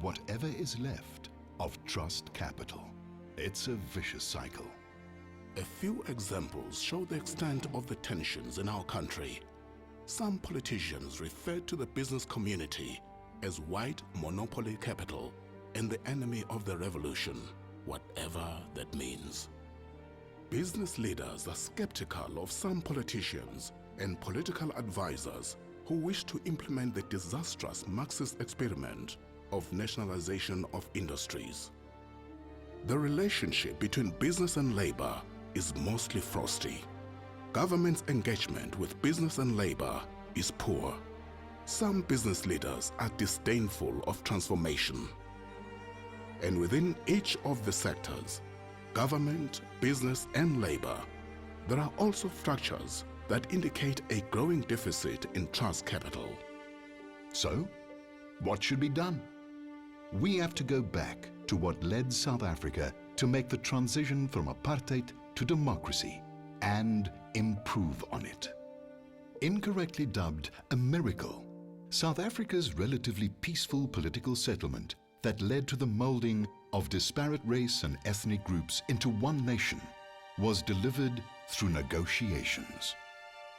whatever is left of trust capital. It's a vicious cycle. A few examples show the extent of the tensions in our country. Some politicians refer to the business community as white monopoly capital and the enemy of the revolution, whatever that means. Business leaders are skeptical of some politicians and political advisors who wish to implement the disastrous Marxist experiment of nationalization of industries. The relationship between business and labor is mostly frosty. Government's engagement with business and labor is poor. Some business leaders are disdainful of transformation. And within each of the sectors, government, business, and labor, there are also structures that indicate a growing deficit in trust capital. So, what should be done? We have to go back to what led South Africa to make the transition from apartheid to democracy and improve on it. Incorrectly dubbed a miracle, South Africa's relatively peaceful political settlement that led to the molding of disparate race and ethnic groups into one nation was delivered through negotiations.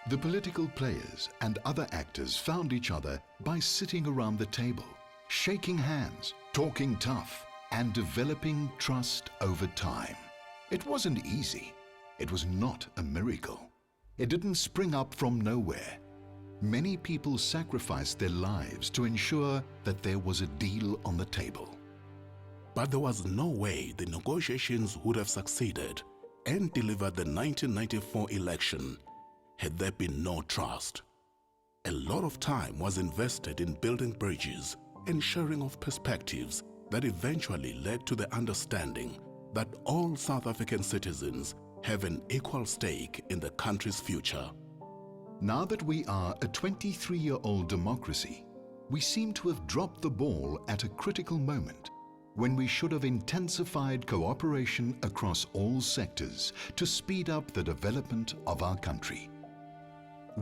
The political players and other actors found each other by sitting around the table, shaking hands, talking tough, and developing trust over time. It wasn't easy. It was not a miracle. It didn't spring up from nowhere. Many people sacrificed their lives to ensure that there was a deal on the table. But there was no way the negotiations would have succeeded and delivered the 1994 election had there been no trust. A lot of time was invested in building bridges and sharing of perspectives that eventually led to the understanding that all South African citizens have an equal stake in the country's future. Now that we are a 23-year-old democracy, we seem to have dropped the ball at a critical moment when we should have intensified cooperation across all sectors to speed up the development of our country.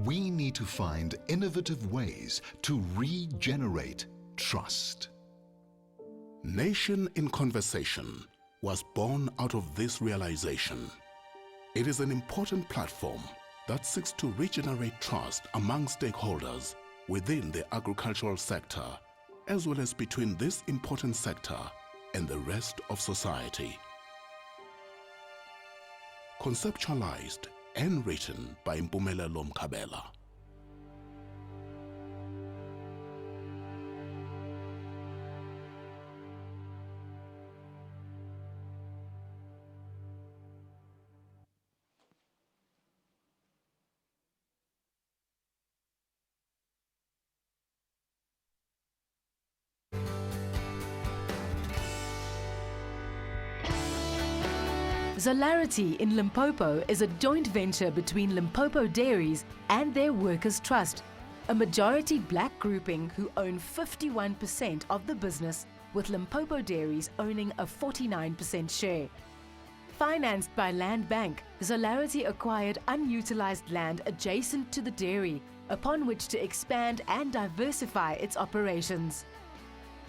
We need to find innovative ways to regenerate trust. Nation in Conversation was born out of this realization. It is an important platform that seeks to regenerate trust among stakeholders within the agricultural sector, as well as between this important sector and the rest of society. Conceptualized and written by Mpumelelo Mkhabela. Zolarity in Limpopo is a joint venture between Limpopo Dairies and their Workers' Trust, a majority black grouping who own 51% of the business, with Limpopo Dairies owning a 49% share. Financed by Land Bank, Zolarity acquired unutilized land adjacent to the dairy, upon which to expand and diversify its operations.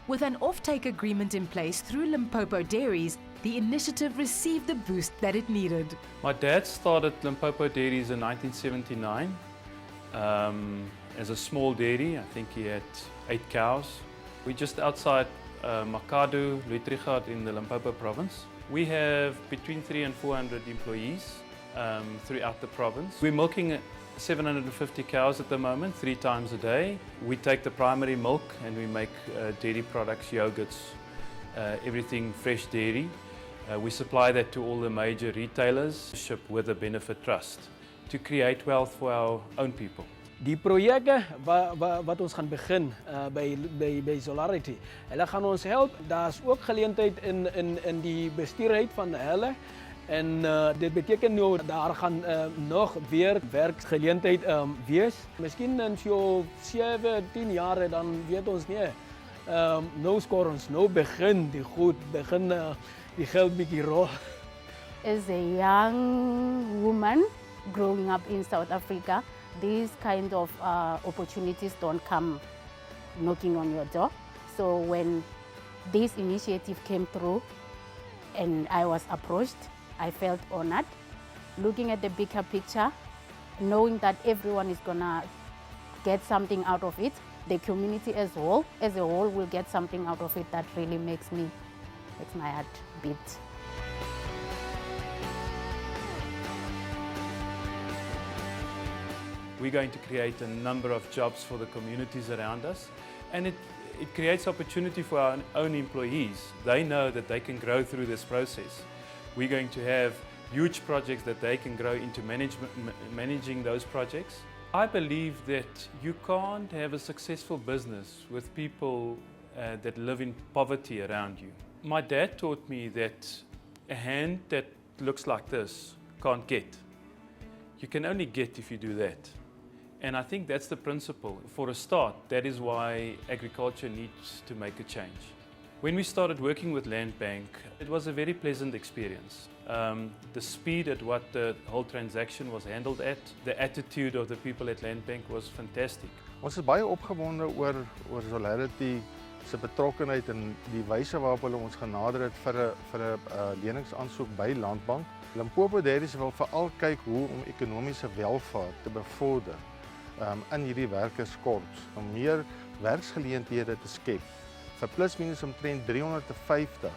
With an offtake agreement in place through Limpopo Dairies, the initiative received the boost that it needed. My dad started Limpopo Dairies in 1979 as a small dairy. I think he had 8 cows. We're just outside Makadu, Luitrigard in the Limpopo province. We have between 300 and 400 employees throughout the province. We're milking 750 cows at the moment, 3 times a day. We take the primary milk and we make dairy products, yogurts, everything fresh dairy. We supply that to all the major retailers, ship with a benefit trust to create wealth for our own people. Die projekte wat ons gaan begin by Zolarity, hulle gaan ons help. Daar's ook geleentheid in die bestuurheid van hulle. En dit beteken nou daar gaan nog weer werkgeleentheid wees. Miskien in so 7-10 jare dan weet ons nie. Nou skor ons, nou begin die goed, begin die geld bietjie rol. As a young woman growing up in South Africa, these kind of opportunities don't come knocking on your door. So when this initiative came through and I was approached. I felt honored. Looking at the bigger picture, knowing that everyone is gonna get something out of it, the community as a whole will get something out of it, that really makes my heart beat. We're going to create a number of jobs for the communities around us, and it creates opportunity for our own employees. They know that they can grow through this process. We're going to have huge projects that they can grow into managing those projects. I believe that you can't have a successful business with people that live in poverty around you. My dad taught me that a hand that looks like this can't get. You can only get if you do that. And I think that's the principle. For a start, that is why agriculture needs to make a change. When we started working with Land Bank, it was a very pleasant experience. The speed at what the whole transaction was handled at, the attitude of the people at Land Bank was fantastic. Ons is baie opgewonde oor Solidarity se betrokkenheid en die wyse waarop hulle ons genader het vir 'n leningsaansoek by Landbank. Limpopo Dairies wil veral kyk hoe om ekonomiese welvaart te bevorder in hierdie werkerskorps, om meer werksgeleenthede te skep vir plus minus omtrent 350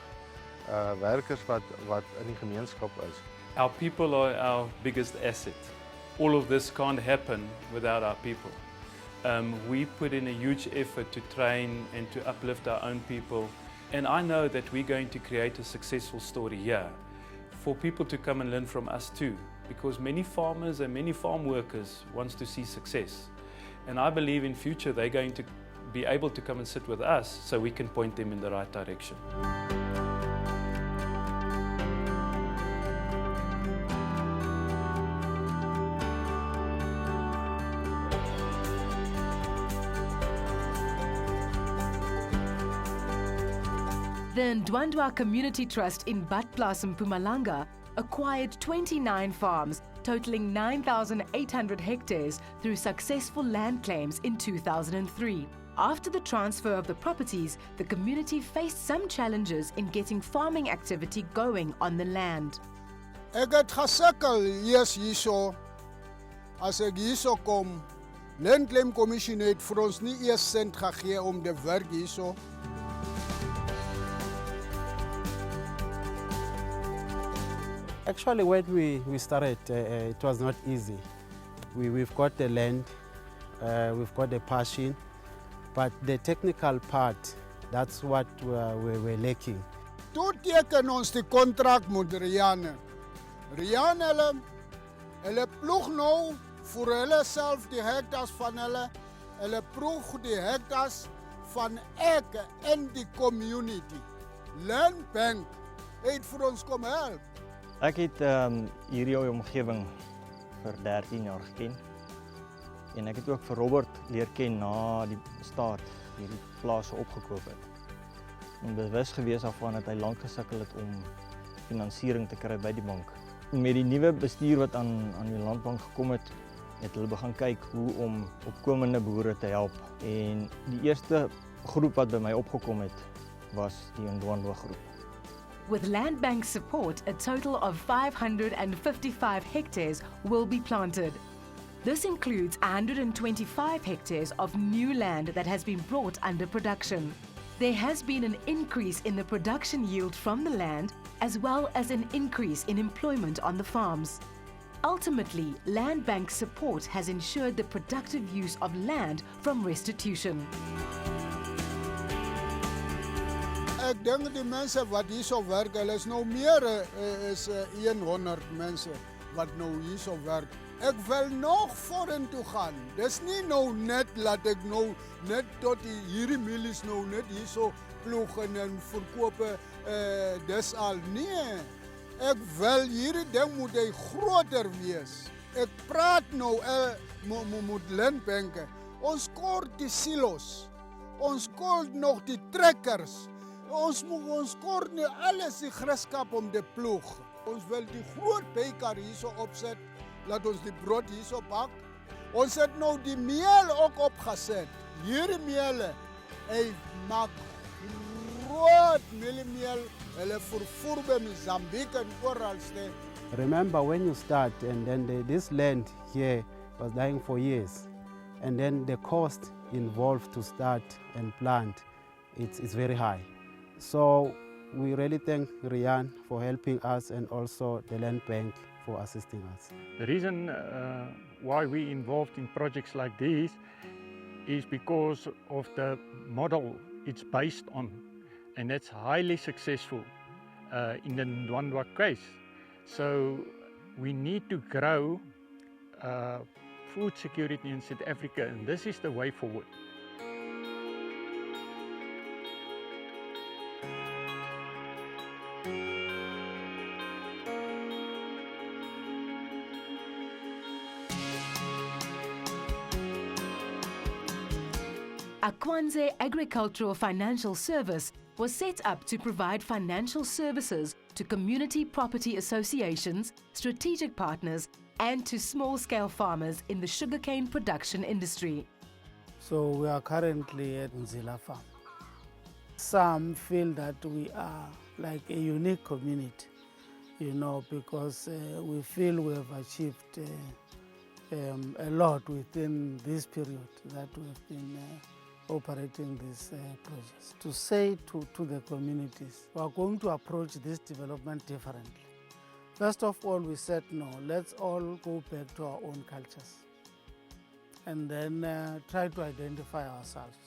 werkers wat in die gemeenskap is. Our people are our biggest asset. All of this can't happen without our people. We put in a huge effort to train and to uplift our own people, and I know that we're going to create a successful story here for people to come and learn from us too, because many farmers and many farm workers wants to see success, and I believe in future they're going to be able to come and sit with us so we can point them in the right direction. The Ndwandwa Community Trust in Badplaas in Mpumalanga acquired 29 farms totaling 9,800 hectares through successful land claims in 2003. After the transfer of the properties, the community faced some challenges in getting farming activity going on the land. Ek het gesukkel eers hierso. As ek hierso kom, Land Claim Commission het vir ons nie eers sent gegee om te werk hierso. Actually, when we started, it was not easy. We've got the land, we've got the passion, but the technical part, that's what we're lacking. Toe teken ons die kontrak met Rianne. Rianne hulle ploeg nou vir hulle self die hectares van hulle ploeg die hectares van ek in die community. Land Bank het vir ons kom help. Ek het hierdie omgewing vir 13 jaar geken. En ek het ook vir Robert leer ken na die staat hierdie plaas opgekoop het. En bewus gewees daarvan dat hy lank gesukkel het om finansiering te kry by die bank. Met die nuwe bestuur wat aan die landbank gekom het hulle begin kyk hoe om opkomende boere te help. En die eerste groep wat by my opgekom het was die Ndwandwa groep. With Land Bank's support, a total of 555 hectares will be planted. This includes 125 hectares of new land that has been brought under production. There has been an increase in the production yield from the land, as well as an increase in employment on the farms. Ultimately, Land Bank's support has ensured the productive use of land from restitution. Ek dink die mense wat hierso werk, hulle is nou meer is 100 mense wat nou hierso werk. Ek wil nog vorentoe gaan. Dis nie nou net laat ek nou net tot hierdie milies nou net hierso ploeg en verkoop dis al. Nee. Ek wil hierdie ding moet hy groter wees. Ek praat nou met landbanke. Ons kort die silos. Ons kort nog die trekkers. Ons kort nie alles die griskap om te ploeg. Ons wil die groot beker hierso opset. Laat ons die brood hierso bak. Ons het nou die meel ook opgeset. Hierdie meel, hy maak groot mieliemeel, hulle vervoer by Mozambique en oralste. Remember when you start, and then this land here was dying for years, and then the cost involved to start and plant, it's very high. So we really thank Rian for helping us, and also the Land Bank for assisting us. The reason why we involved in projects like these is because of the model it's based on, and that's highly successful in the Ndwandwe case. So we need to grow food security in South Africa, and this is the way forward. Akwanze Agricultural Financial Service was set up to provide financial services to community property associations, strategic partners, and to small-scale farmers in the sugarcane production industry. So we are currently at Nzila Farm. Some feel that we are like a unique community, you know, because we feel we have achieved a lot within this period that we've been operating these projects. To say to the communities, we are going to approach this development differently. First of all, we said no, let's all go back to our own cultures and then try to identify ourselves.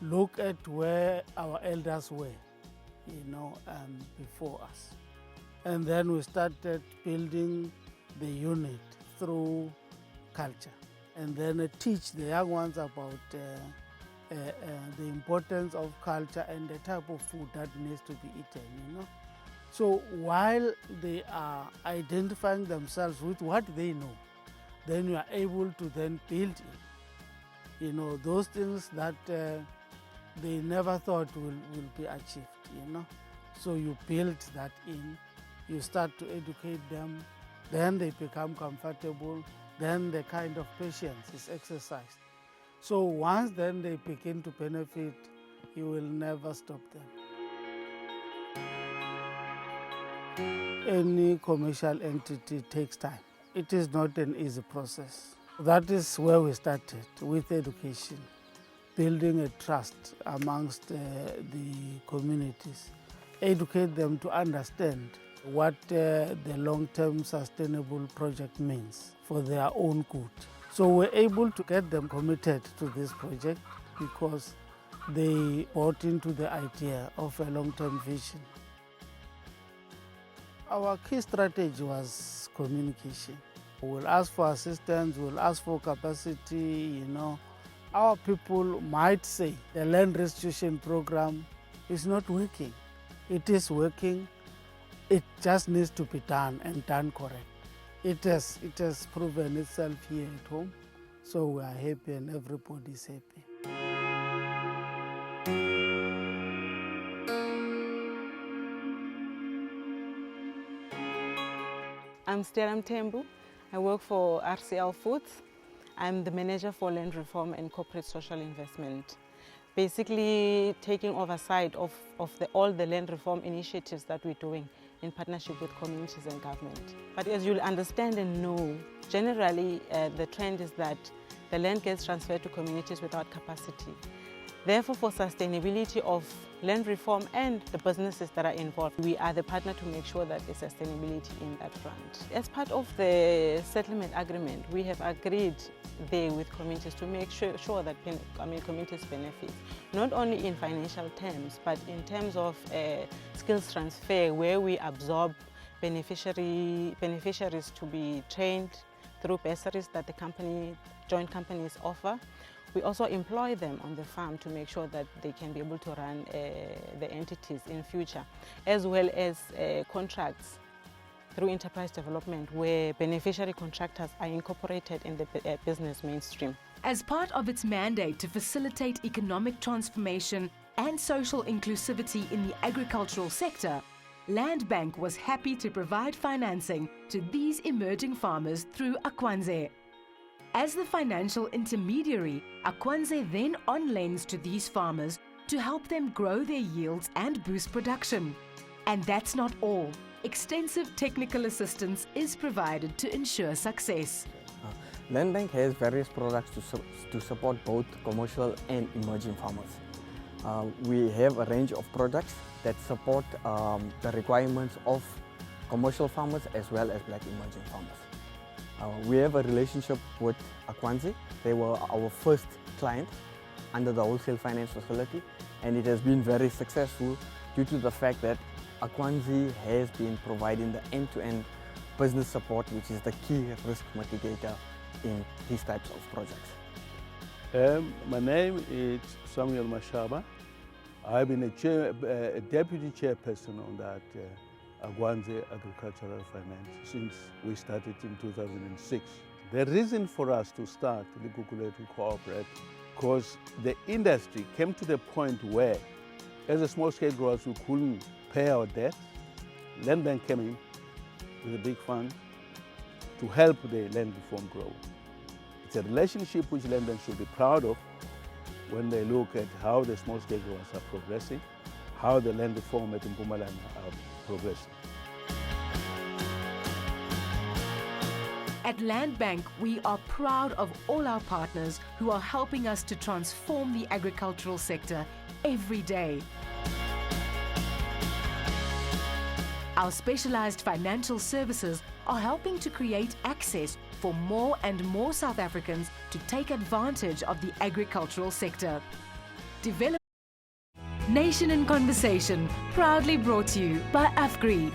Look at where our elders were, you know, before us. And then we started building the unit through culture, and then teach the young ones about the importance of culture and the type of food that needs to be eaten, you know. So while they are identifying themselves with what they know, then you are able to then build in, you know, those things that they never thought will be achieved, you know. So you build that in, you start to educate them, then they become comfortable, then the kind of patience is exercised. So once then they begin to benefit, you will never stop them. Any commercial entity takes time. It is not an easy process. That is where we started, with education, building a trust amongst the communities, educate them to understand what the long-term sustainable project means for their own good. So we're able to get them committed to this project because they bought into the idea of a long-term vision. Our key strategy was communication. We'll ask for assistance, we'll ask for capacity, you know. Our people might say the land restitution program is not working. It is working, it just needs to be done and done correct. It has proven itself here at home, so we are happy and everybody is happy. I'm Stella Mthembu. I work for RCL Foods. I'm the manager for land reform and corporate social investment. Basically taking oversight of all the land reform initiatives that we're doing in partnership with communities and government. But as you'll understand and know, generally the trend is that the land gets transferred to communities without capacity. Therefore, for sustainability of land reform and the businesses that are involved, we are the partner to make sure that there's sustainability in that front. As part of the settlement agreement, we have agreed there with communities to make sure that communities benefit, not only in financial terms, but in terms of skills transfer, where we absorb beneficiaries to be trained through bursaries that the joint companies offer. We also employ them on the farm to make sure that they can be able to run the entities in future, as well as contracts through enterprise development where beneficiary contractors are incorporated in the business mainstream. As part of its mandate to facilitate economic transformation and social inclusivity in the agricultural sector, Land Bank was happy to provide financing to these emerging farmers through Akwanze. As the financial intermediary, Akwanze then on-lends to these farmers to help them grow their yields and boost production. And that's not all. Extensive technical assistance is provided to ensure success. Land Bank has various products to support both commercial and emerging farmers. We have a range of products that support the requirements of commercial farmers as well as black emerging farmers. We have a relationship with Akwanzi. They were our first client under the wholesale finance facility, and it has been very successful due to the fact that Akwanzi has been providing the end-to-end business support, which is the key risk mitigator in these types of projects. My name is Samuel Mashaba. I've been a deputy chairperson on that Akwanzi Agricultural Finance since we started in 2006. The reason for us to start the Guguletu Cooperative, because the industry came to the point where, as a small-scale growers, we couldn't pay our debt. Land Bank came in with a big fund to help the land reform grow. It's a relationship which Land Bank should be proud of when they look at how the small-scale growers are progressing, how the land reform at Mpumalanga are progressing. At Land Bank, we are proud of all our partners who are helping us to transform the agricultural sector every day. Our specialized financial services are helping to create access for more and more South Africans to take advantage of the agricultural sector. Develop Nation in Conversation, proudly brought to you by AFGRI.